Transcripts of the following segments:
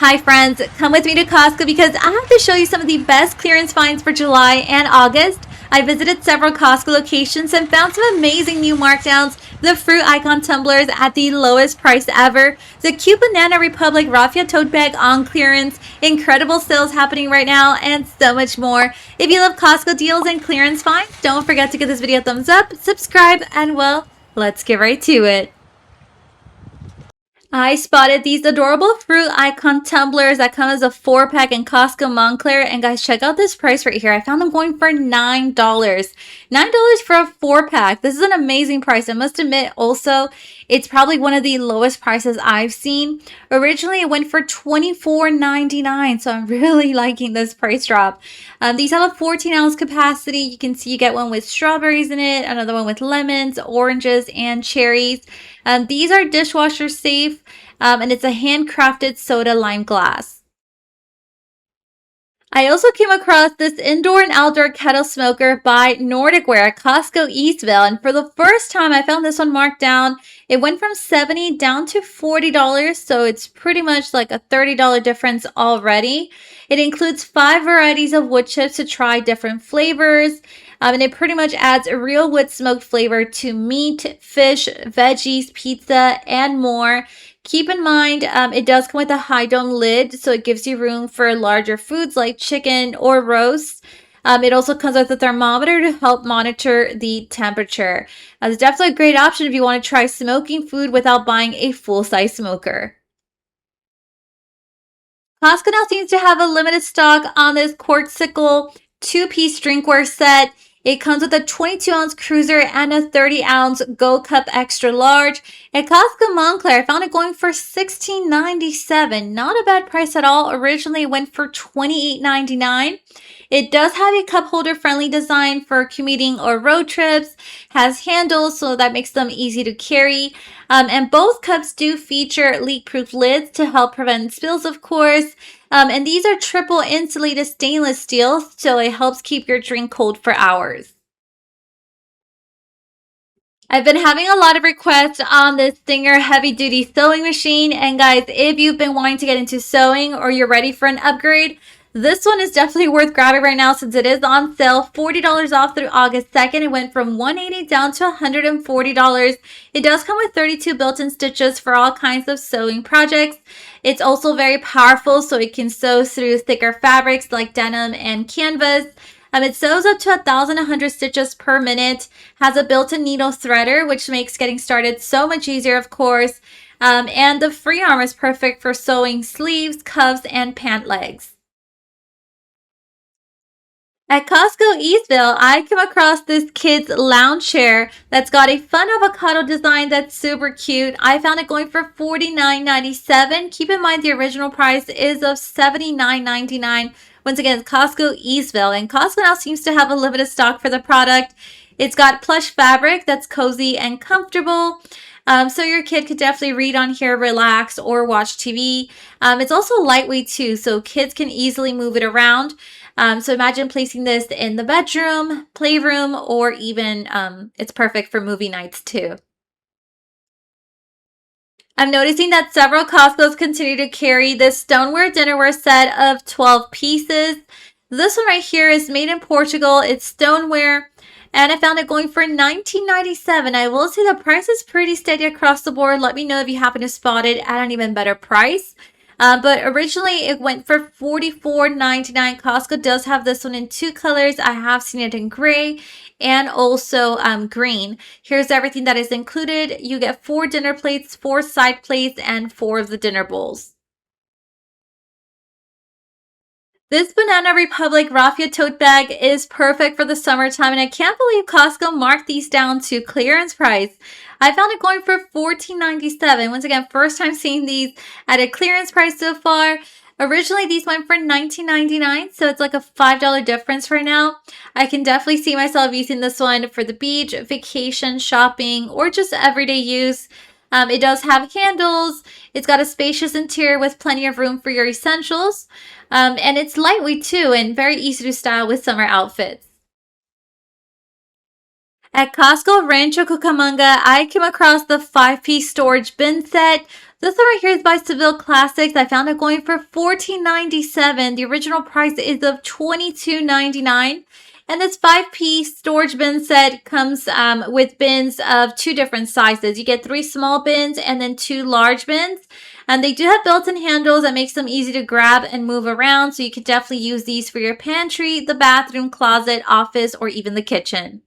Hi friends, come with me to Costco because I have to show you some of the best clearance finds for July and August. I visited several Costco locations and found some amazing new markdowns. The fruit icon tumblers at the lowest price ever. The cute Banana Republic raffia tote bag on clearance. Incredible sales happening right now and so much more. If you love Costco deals and clearance finds, don't forget to give this video a thumbs up, subscribe, and well, let's get right to it. I spotted these adorable fruit icon tumblers that come as a 4-pack in Costco Montclair. And guys, check out this price right here. I found them going for $9. $9 for a 4-pack. This is an amazing price. I must admit also, it's probably one of the lowest prices I've seen. Originally, it went for $24.99. So I'm really liking this price drop. These have a 14-ounce capacity. You can see you get one with strawberries in it, another one with lemons, oranges, and cherries. These are dishwasher safe, and it's a handcrafted soda lime glass. I also came across this indoor and outdoor kettle smoker by Nordicware at Costco Eastvale, and for the first time I found this one marked down. It went from $70 down to $40, so it's pretty much like a $30 difference already. It includes 5 varieties of wood chips to try different flavors, and it pretty much adds a real wood smoked flavor to meat, fish, veggies, pizza, and more. Keep in mind, it does come with a high dome lid, so it gives you room for larger foods like chicken or roast. It also comes with a thermometer to help monitor the temperature. It's definitely a great option if you want to try smoking food without buying a full-size smoker. Costco now seems to have a limited stock on this Quartzicle 2-piece drinkware set. It comes with a 22-ounce cruiser and a 30-ounce Go Cup Extra Large. At Costco Montclair, I found it going for $16.97. Not a bad price at all. Originally, it went for $28.99. It does have a cup holder friendly design for commuting or road trips, has handles so that makes them easy to carry. And both cups do feature leak-proof lids to help prevent spills, of course. And these are triple insulated stainless steel, so it helps keep your drink cold for hours. I've been having a lot of requests on this Singer heavy duty sewing machine. And guys, if you've been wanting to get into sewing or you're ready for an upgrade, this one is definitely worth grabbing right now since it is on sale. $40 off through August 2nd. It went from $180 down to $140. It does come with 32 built-in stitches for all kinds of sewing projects. It's also very powerful, so it can sew through thicker fabrics like denim and canvas. It sews up to 1,100 stitches per minute, has a built-in needle threader, which makes getting started so much easier, of course. And the free arm is perfect for sewing sleeves, cuffs, and pant legs. At Costco Eastvale, I came across this kid's lounge chair that's got a fun avocado design that's super cute. I found it going for $49.97. Keep in mind the original price is of $79.99. Once again, it's Costco Eastvale, and Costco now seems to have a limited stock for the product. It's got plush fabric that's cozy and comfortable. So your kid could definitely read on here, relax, or watch TV. It's also lightweight too, so kids can easily move it around. So imagine placing this in the bedroom, playroom, or even it's perfect for movie nights too. I'm noticing that several Costco's continue to carry this Stoneware dinnerware set of 12 pieces. This one right here is made in Portugal. It's Stoneware, and I found it going for $19.97. I will say the price is pretty steady across the board. Let me know if you happen to spot it at an even better price. But originally it went for $44.99. Costco does have this one in 2 colors. I have seen it in gray and also green. Here's everything that is included. You get 4 dinner plates, 4 side plates, and 4 of the dinner bowls. This Banana Republic raffia tote bag is perfect for the summertime, and I can't believe Costco marked these down to clearance price. I found it going for $14.97. Once again, first time seeing these at a clearance price so far. Originally, these went for $19.99, so it's like a $5 difference right now. I can definitely see myself using this one for the beach, vacation, shopping, or just everyday use. It does have handles. It's got a spacious interior with plenty of room for your essentials. And it's lightweight too and very easy to style with summer outfits. At Costco Rancho Cucamonga, I came across the 5-piece storage bin set. This one right here is by Seville Classics. I found it going for $14.97. The original price is of $22.99. And this 5-piece storage bin set comes with bins of 2 different sizes. You get 3 small bins and then 2 large bins. And they do have built-in handles that makes them easy to grab and move around. So you could definitely use these for your pantry, the bathroom, closet, office, or even the kitchen.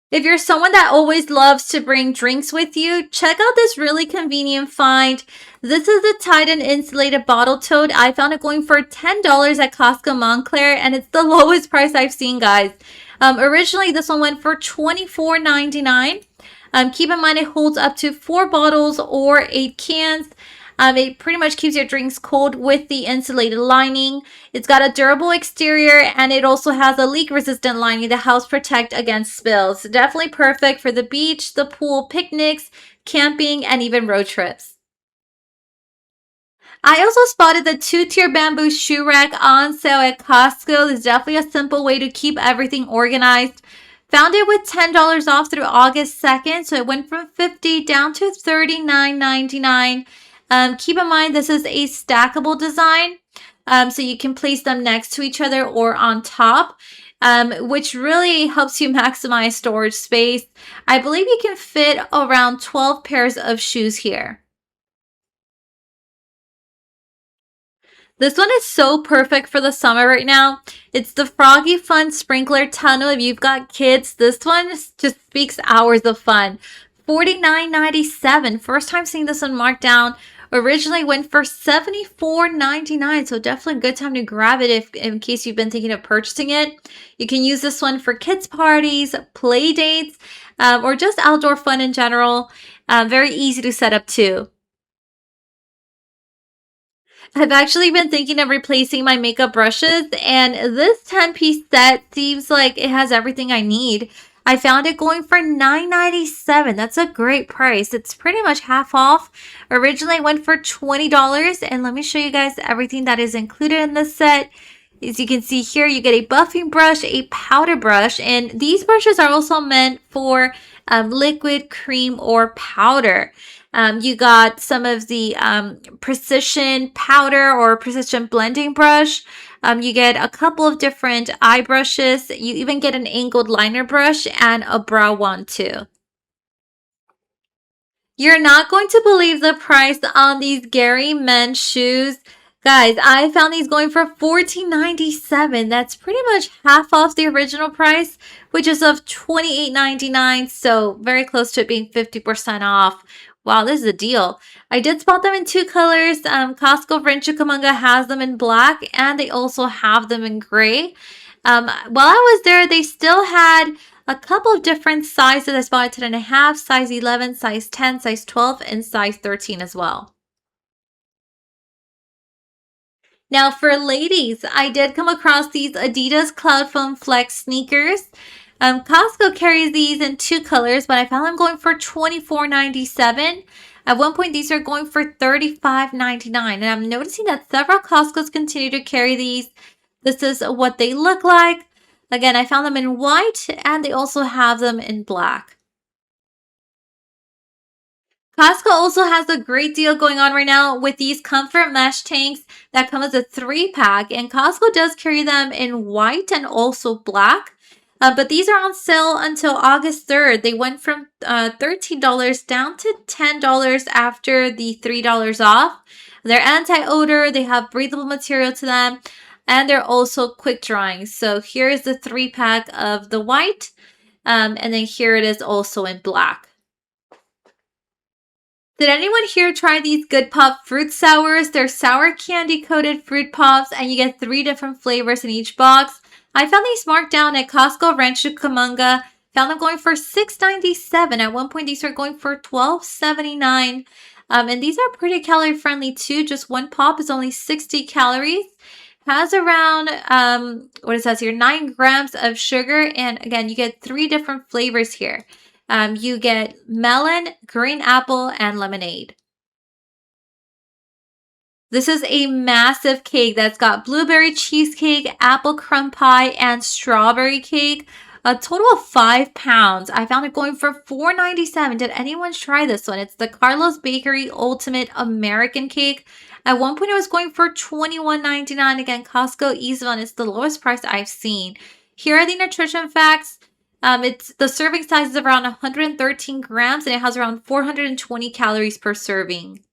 If you're someone that always loves to bring drinks with you, check out this really convenient find. This is the Titan Insulated Bottle Tote. I found it going for $10 at Costco Montclair, and it's the lowest price I've seen, guys. Originally, this one went for $24.99. Keep in mind it holds up to 4 bottles or 8 cans. It pretty much keeps your drinks cold with the insulated lining. It's got a durable exterior, and it also has a leak-resistant lining that helps protect against spills. Definitely perfect for the beach, the pool, picnics, camping, and even road trips. I also spotted the 2-tier bamboo shoe rack on sale at Costco. This is definitely a simple way to keep everything organized. Found it with $10 off through August 2nd, so it went from $50 down to $39.99. Keep in mind, this is a stackable design, so you can place them next to each other or on top, which really helps you maximize storage space. I believe you can fit around 12 pairs of shoes here. This one is so perfect for the summer right now. It's the Froggy Fun Sprinkler Tunnel. If you've got kids, this one just speaks hours of fun. $49.97. First time seeing this one marked down. Originally went for $74.99, so definitely a good time to grab it if in case you've been thinking of purchasing it. You can use this one for kids' parties, play dates, or just outdoor fun in general. Very easy to set up too. I've actually been thinking of replacing my makeup brushes, and this 10-piece set seems like it has everything I need. I found it going for $9.97. That's a great price. It's pretty much half off. Originally went for $20, and let me show you guys everything that is included in this set. As you can see here, you get a buffing brush, a powder brush, and these brushes are also meant for liquid, cream, or powder. You got some of the precision powder or precision blending brush. You get a couple of different eye brushes. You even get an angled liner brush and a brow wand too. You're not going to believe the price on these Gary men's shoes. Guys, I found these going for $14.97. That's pretty much half off the original price, which is of $28.99. So very close to it being 50% off. Wow, this is a deal. I did spot them in 2 colors. Costco Rancho Cucamonga has them in black, and they also have them in gray. While I was there, they still had a couple of different sizes. I spotted 10.5, size 11, size 10, size 12, and size 13 as well. Now for ladies, I did come across these Adidas Cloud Foam Flex sneakers. Costco carries these in 2 colors, but I found them going for $24.97. At one point, these are going for $35.99. And I'm noticing that several Costcos continue to carry these. This is what they look like. Again, I found them in white, and they also have them in black. Costco also has a great deal going on right now with these comfort mesh tanks that come as a 3-pack, and Costco does carry them in white and also black. But these are on sale until August 3rd. They went from $13 down to $10 after the $3 off. They're anti-odor, they have breathable material to them, and they're also quick drying. So here's the 3-pack of the white, and then here it is also in black. Did anyone here try these Good Pop fruit sours? They're sour candy coated fruit pops, and you get 3 different flavors in each box. I found these marked down at Costco Rancho Cucamonga. Found them going for $6.97. At one point, these are going for $12.79. And these are pretty calorie friendly too. Just one pop is only 60 calories. Has around, what it says here, 9 grams of sugar. And again, you get 3 different flavors here. You get melon, green apple, and lemonade. This is a massive cake that's got blueberry cheesecake, apple crumb pie, and strawberry cake. A total of 5 pounds. I found it going for $4.97. Did anyone try this one? It's the Carlos Bakery Ultimate American Cake. At one point, it was going for $21.99. Again, Costco Eastvale, and it's the lowest price I've seen. Here are the nutrition facts. It's the serving size is around 113 grams, and it has around 420 calories per serving.